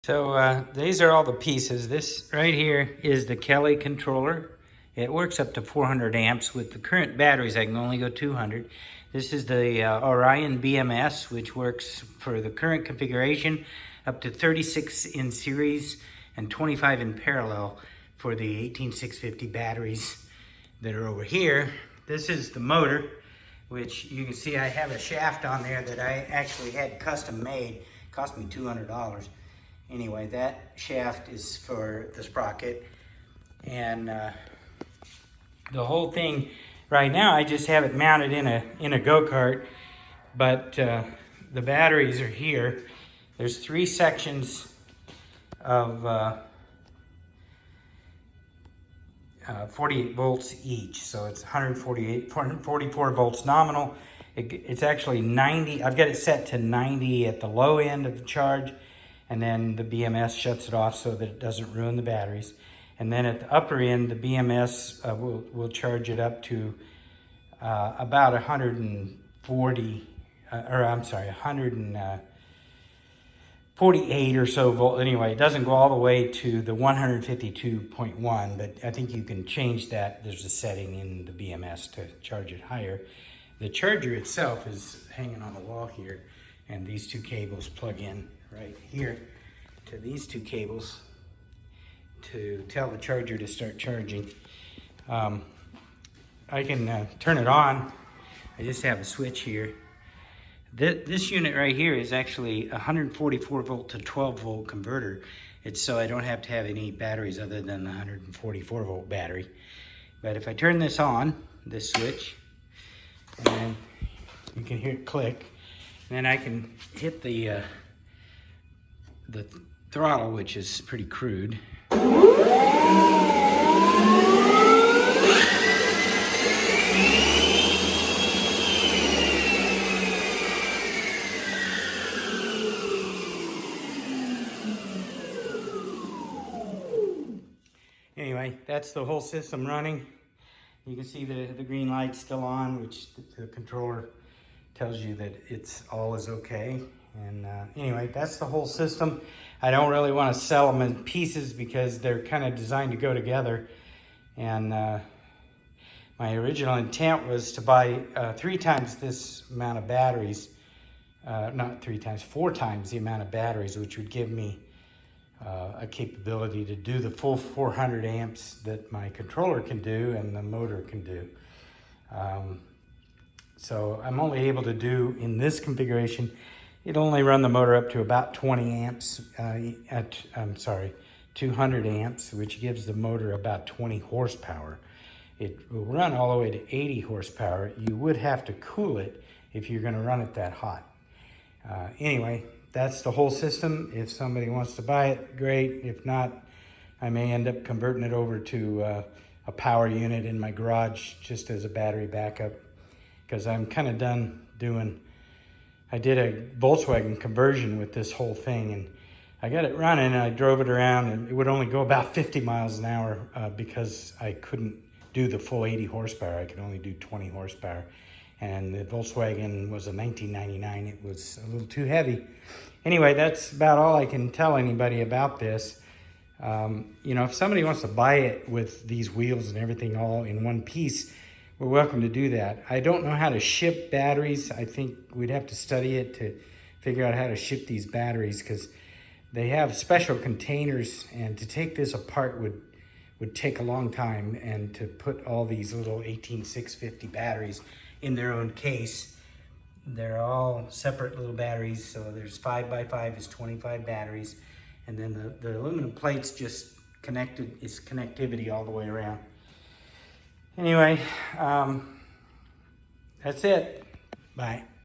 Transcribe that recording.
So these are all the pieces. This right here is the Kelly controller. It works up to 400 amps. With the current batteries, I can only go 200. This is the Orion BMS, which works for the current configuration up to 36 in series and 25 in parallel for the 18650 batteries that are over here. This is the motor, which you can see I have a shaft on there that I actually had custom made. It cost me $200. Anyway, that shaft is for the sprocket, and the whole thing right now, I just have it mounted in a go-kart, but the batteries are here. There's 3 sections of 48 volts each, so it's 444 volts nominal. It's actually 90. I've got it set to 90 at the low end of the charge, and then the BMS shuts it off so that it doesn't ruin the batteries. And then at the upper end, the BMS will charge it up to about 148 or so volt. Anyway, it doesn't go all the way to the 152.1, but I think you can change that. There's a setting in the BMS to charge it higher. The charger itself is hanging on the wall here, and these 2 cables plug in right here to these 2 cables to tell the charger to start charging. I can turn it on. I just have a switch here. This unit right here is actually a 144 volt to 12 volt converter. It's so I don't have to have any batteries other than the 144 volt battery. But if I turn this on, this switch, and you can hear it click, then I can hit the throttle, which is pretty crude. Anyway, that's the whole system running. You can see the green light still on, which the controller tells you that it's all is okay. And anyway, that's the whole system. I don't really want to sell them in pieces because they're kind of designed to go together. And my original intent was to buy 3 times this amount of batteries. Not 3 times, 4 times the amount of batteries, which would give me a capability to do the full 400 amps that my controller can do and the motor can do. So I'm only able to do, in this configuration, it'll only run the motor up to about 20 amps, 200 amps, which gives the motor about 20 horsepower. It will run all the way to 80 horsepower. You would have to cool it if you're gonna run it that hot. Anyway, that's the whole system. If somebody wants to buy it, great. If not, I may end up converting it over to a power unit in my garage just as a battery backup, because I'm kind of done doing. I did a Volkswagen conversion with this whole thing, and I got it running, and I drove it around, and it would only go about 50 miles an hour because I couldn't do the full 80 horsepower. I could only do 20 horsepower. And the Volkswagen was a 1999. It was a little too heavy. Anyway, that's about all I can tell anybody about this. You know, if somebody wants to buy it with these wheels and everything all in one piece, we're welcome to do that. I don't know how to ship batteries. I think we'd have to study it to figure out how to ship these batteries, because they have special containers, and to take this apart would take a long time, and to put all these little 18650 batteries in their own case. They're all separate little batteries, so there's 5x5 is 25 batteries, and then the aluminum plates just is connectivity all the way around. Anyway, that's it. Bye.